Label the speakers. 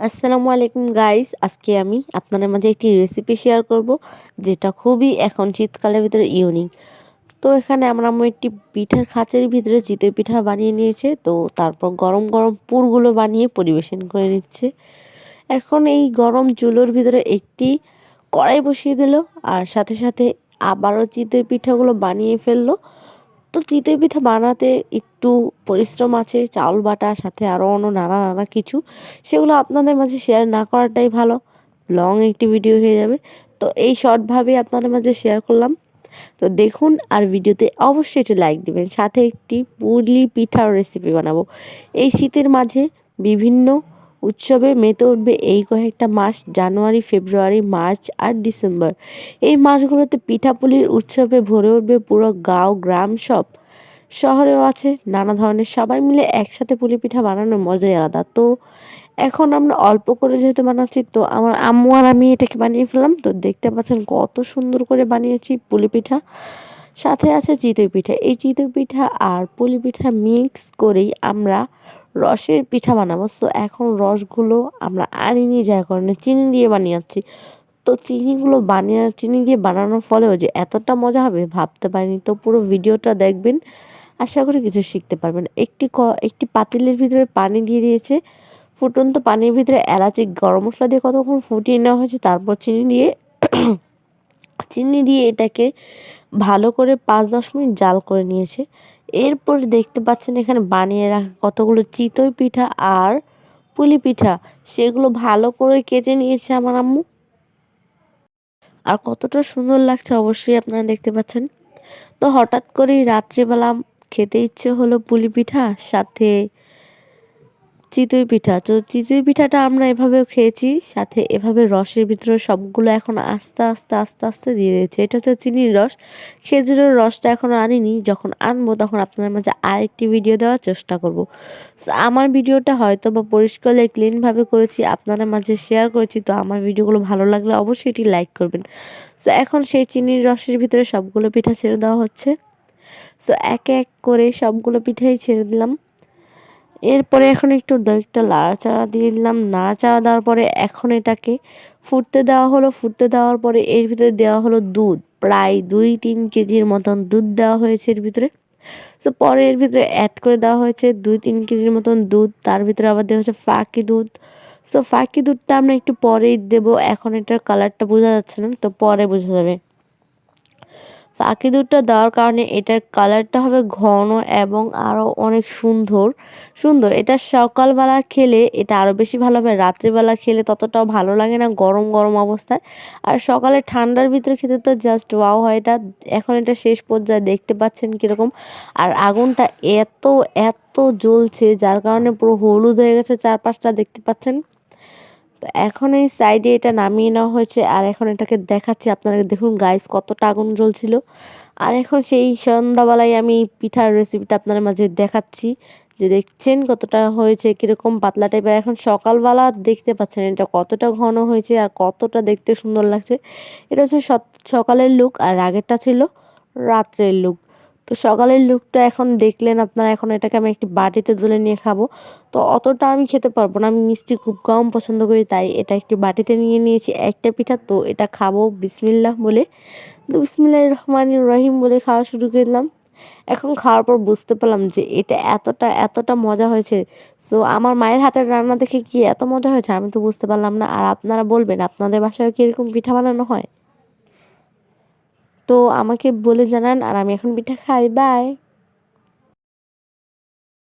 Speaker 1: আসসালামু আলাইকুম গাইস, আজকে আমি আপনাদের মাঝে একটি রেসিপি শেয়ার করব যেটা খুবই এখন শীতকালের ভিতরে ইউনিক। তো এখানে আমরা একটি পিঠার খাঁচের ভিতরে চিতই পিঠা বানিয়ে নিয়েছে। তো তারপর গরম গরম পুরগুলো বানিয়ে পরিবেশন করে নিচ্ছে। এখন এই গরম চুলোর ভিতরে একটি কড়াই বসিয়ে দিল আর সাথে সাথে আবারও চিতই পিঠাগুলো বানিয়ে ফেললো। তো চিতই পিঠা বানাতে একটু পরিশ্রম আছে, চাউল বাটা সাথে আরও অন্য নানা নানা কিছু, সেগুলো আপনাদের মাঝে শেয়ার না করাটাই ভালো, লং একটি ভিডিও হয়ে যাবে। তো এই শর্টভাবে আপনাদের মাঝে শেয়ার করলাম। তো দেখুন আর ভিডিওতে অবশ্যই একটি লাইক দিবেন, সাথে একটি পুলি পিঠার রেসিপি বানাবো। এই শীতের মাঝে বিভিন্ন উৎসবে মেতে উঠবে এই কয়েকটা মাস, জানুয়ারি, ফেব্রুয়ারি, মার্চ আর ডিসেম্বর। এই মাসগুলোতে পিঠাপুলির উৎসবে ভরে উঠবে পুরো গাঁও গ্রাম সব। শহরেও আছে নানা ধরনের, সবাই মিলে একসাথে পুলি পিঠা বানানোর মজাই আলাদা। তো এখন আমরা অল্প করে যেহেতু বানাচ্ছি, তো আমার আম্মু আর আমি এটাকে বানিয়ে ফেললাম। তো দেখতে পাচ্ছেন কত সুন্দর করে বানিয়েছি পুলি পিঠা, সাথে আছে চিতই পিঠা। এই চিতই পিঠা আর পুলি পিঠা মিক্স করেই আমরা রসের পিঠা বানাবো। তো এখন রসগুলো আমরা আনিনি, যার কারণে চিনি দিয়ে বানিয়েছি। তো চিনি দিয়ে বানানোর ফলেও যে এতটা মজা হবে ভাবতে পারিনি। তো পুরো ভিডিওটা দেখবেন, আশা করি কিছু শিখতে পারবেন। একটি পাতিলের ভিতরে পানি দিয়ে দিয়েছে, ফুটন্ত পানির ভিতরে এলাচি গরম মশলা দিয়ে কতক্ষণ ফুটিয়ে নেওয়া হয়েছে, তারপর চিনি দিয়ে এটাকে ভালো করে 5-10 মিনিট জাল করে নিয়েছে। এরপর দেখতে পাচ্ছেন এখানে বানিয়ে রাখা কতগুলো চিতই পিঠা আর পুলি পিঠা, সেগুলো ভালো করে কেটে নিয়েছে আমার আম্মু। আর কতটা সুন্দর লাগছে অবশ্যই আপনারা দেখতে পাচ্ছেন। তো হঠাৎ করেই রাত্রিবেলা খেতে ইচ্ছে হলো পুলি পিঠা সাথে চিতই পিঠা। তো চিতই পিঠাটা আমরা এভাবেও খেয়েছি, সাথে এভাবে রসের ভিতরে সবগুলো এখন আস্তে আস্তে আস্তে আস্তে দিয়ে দিয়েছে। এটা হচ্ছে চিনির রস। খেজুরের রসটা এখনও আনিনি, যখন আনবো তখন আপনাদের মাঝে আরেকটি ভিডিও দেওয়ার চেষ্টা করব। আমার ভিডিওটা হয়তো বা পরিষ্কার ক্লিনভাবে করেছি, আপনাদের মাঝে শেয়ার করেছি। তো আমার ভিডিওগুলো ভালো লাগলে অবশ্যই এটি লাইক করবেন। তো এখন সেই চিনির রসের ভিতরে সবগুলো পিঠা ছেড়ে দেওয়া হচ্ছে। সো একে এক করে সবগুলো পিঠাই ছেড়ে দিলাম। এরপরে এখন একটু দইটা নাড়াচাড়া দিয়ে দিলাম। নাড়াচাড়া দেওয়ার পরে এখন এটাকে ফুটতে দেওয়া হলো। ফুটতে দেওয়ার পরে এর ভিতরে দেওয়া হলো দুধ, প্রায় 2-3 কেজির মতন দুধ দেওয়া হয়েছে এর ভিতরে। তো পরে এর ভিতরে অ্যাড করে দেওয়া হয়েছে 2-3 কেজির মতন দুধ, তার ভিতরে আবার দেওয়া হচ্ছে ফাঁকি দুধ। সো ফাঁকি দুধটা আমরা একটু পরেই দেবো, এখন এটার কালারটা বোঝা যাচ্ছে না, তো পরে বোঝা যাবে। ফাঁকি দুধটা দেওয়ার কারণে এটার কালারটা হবে ঘন এবং আরও অনেক সুন্দর সুন্দর। এটা সকালবেলা খেলে এটা আরও বেশি ভালো হবে, রাত্রিবেলা খেলে ততটাও ভালো লাগে না গরম গরম অবস্থায়। আর সকালে ঠান্ডার ভিতরে খেতে তো জাস্ট ওয়াও হয় এটা। এখন এটা শেষ পর্যায়ে দেখতে পাচ্ছেন কীরকম, আর আগুনটা এত এত জ্বলছে যার কারণে পুরো হলুদ হয়ে গেছে চারপাশটা, দেখতে পাচ্ছেন। তো এখন এই সাইডে এটা নামিয়ে নেওয়া হয়েছে, আর এখন এটাকে দেখাচ্ছি আপনারা দেখুন গাইস কতটা আগুন জ্বলছিল। আর এখন সেই সন্ধ্যাবেলায় আমি পিঠার রেসিপিটা আপনার মাঝে দেখাচ্ছি, যে দেখছেন কতটা হয়েছে, কীরকম পাতলা টাইপের। এখন সকালবেলা দেখতে পাচ্ছেন এটা কতটা ঘন হয়েছে আর কতটা দেখতে সুন্দর লাগছে। এটা হচ্ছে সকালের লুক, আর আগেরটা ছিল রাত্রের লুক। তো সকালের লুকটা এখন দেখলেন আপনারা। এখন এটাকে আমি একটি বাটিতে তুলে নিয়ে খাবো। তো অতটা আমি খেতে পারবো না, আমি মিষ্টি খুব কম পছন্দ করি, তাই এটা একটি বাটিতে নিয়ে নিয়েছি একটা পিঠা। তো এটা খাবো বিসমিল্লাহ বলে, তো বিসমিল্লাহির রহমানির রহিম বলে খাওয়া শুরু করলাম। এখন খাওয়ার পর বুঝতে পারলাম যে এটা এতটা এতটা মজা হয়েছে। সো আমার মায়ের হাতের রান্না দেখে কি এত মজা হয়েছে আমি তো বুঝতে পারলাম না। আর আপনারা বলবেন আপনাদের বাসায় কি এরকম পিঠা বানানো হয়, তো আমাকে বলে জানান। আর আমি এখন পিঠা খাই, বাই।